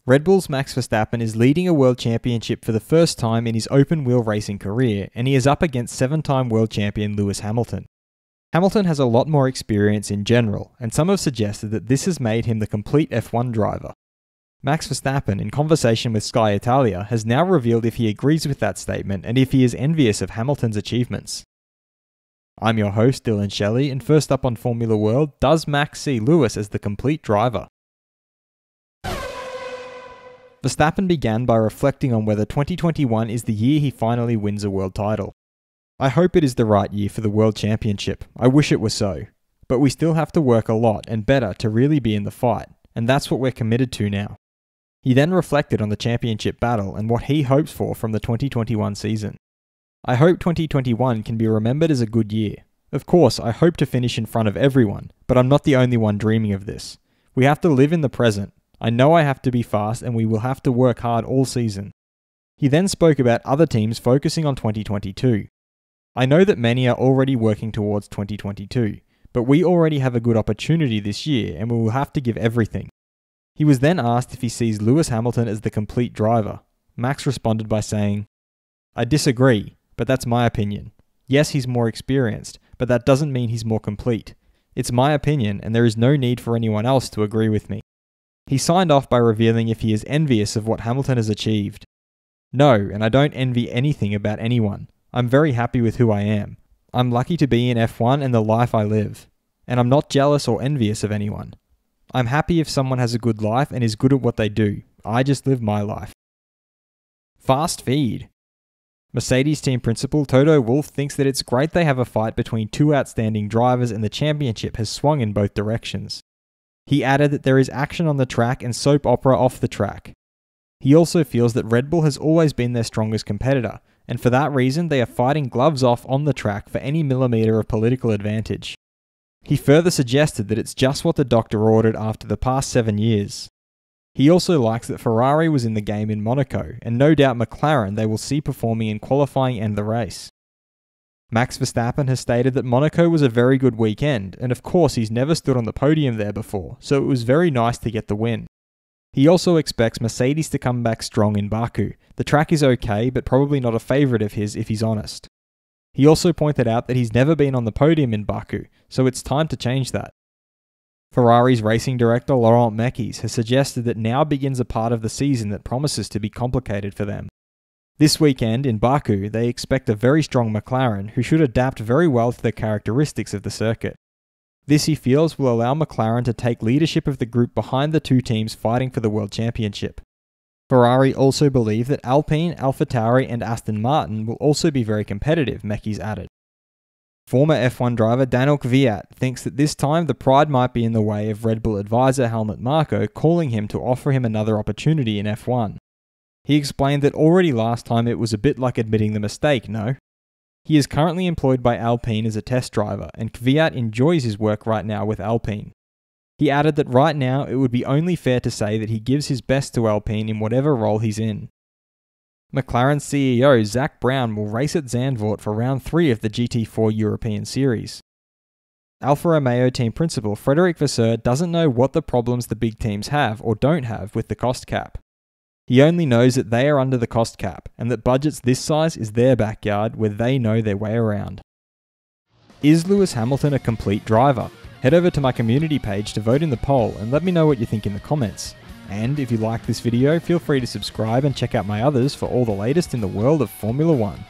Red Bull's Max Verstappen is leading a world championship for the first time in his open-wheel racing career, and he is up against 7-time world champion Lewis Hamilton. Hamilton has a lot more experience in general, and some have suggested that this has made him the complete F1 driver. Max Verstappen, in conversation with Sky Italia, has now revealed if he agrees with that statement and if he is envious of Hamilton's achievements. I'm your host, Dillon Shelley, and first up on Formula World, does Max see Lewis as the complete driver? Verstappen began by reflecting on whether 2021 is the year he finally wins a world title. I hope it is the right year for the World Championship. I wish it were so. But we still have to work a lot and better to really be in the fight, and that's what we're committed to now. He then reflected on the championship battle and what he hopes for from the 2021 season. I hope 2021 can be remembered as a good year. Of course, I hope to finish in front of everyone, but I'm not the only one dreaming of this. We have to live in the present. I know I have to be fast and we will have to work hard all season. He then spoke about other teams focusing on 2022. I know that many are already working towards 2022, but we already have a good opportunity this year and we will have to give everything. He was then asked if he sees Lewis Hamilton as the complete driver. Max responded by saying, "I disagree, but that's my opinion. Yes, he's more experienced, but that doesn't mean he's more complete. It's my opinion and there is no need for anyone else to agree with me." He signed off by revealing if he is envious of what Hamilton has achieved. No, and I don't envy anything about anyone. I'm very happy with who I am. I'm lucky to be in F1 and the life I live. And I'm not jealous or envious of anyone. I'm happy if someone has a good life and is good at what they do. I just live my life. Fast feed. Mercedes team principal Toto Wolff thinks that it's great they have a fight between two outstanding drivers and the championship has swung in both directions. He added that there is action on the track and soap opera off the track. He also feels that Red Bull has always been their strongest competitor, and for that reason they are fighting gloves off on the track for any millimetre of political advantage. He further suggested that it's just what the doctor ordered after the past 7 years. He also likes that Ferrari was in the game in Monaco, and no doubt McLaren they will see performing in qualifying and the race. Max Verstappen has stated that Monaco was a very good weekend, and of course he's never stood on the podium there before, so it was very nice to get the win. He also expects Mercedes to come back strong in Baku. The track is okay, but probably not a favourite of his if he's honest. He also pointed out that he's never been on the podium in Baku, so it's time to change that. Ferrari's racing director Laurent Mekies has suggested that now begins a part of the season that promises to be complicated for them. This weekend, in Baku, they expect a very strong McLaren who should adapt very well to the characteristics of the circuit. This, he feels, will allow McLaren to take leadership of the group behind the two teams fighting for the World Championship. Ferrari also believe that Alpine, AlphaTauri and Aston Martin will also be very competitive, Mekies added. Former F1 driver Daniel Kvyat thinks that this time the pride might be in the way of Red Bull advisor Helmut Marko calling him to offer him another opportunity in F1. He explained that already last time it was a bit like admitting the mistake, no? He is currently employed by Alpine as a test driver, and Kvyat enjoys his work right now with Alpine. He added that right now it would be only fair to say that he gives his best to Alpine in whatever role he's in. McLaren CEO Zak Brown will race at Zandvoort for round 3 of the GT4 European Series. Alfa Romeo team principal Frederic Vasseur doesn't know what the problems the big teams have or don't have with the cost cap. He only knows that they are under the cost cap, and that budgets this size is their backyard where they know their way around. Is Lewis Hamilton a complete driver? Head over to my community page to vote in the poll and let me know what you think in the comments. And if you like this video, feel free to subscribe and check out my others for all the latest in the world of Formula 1.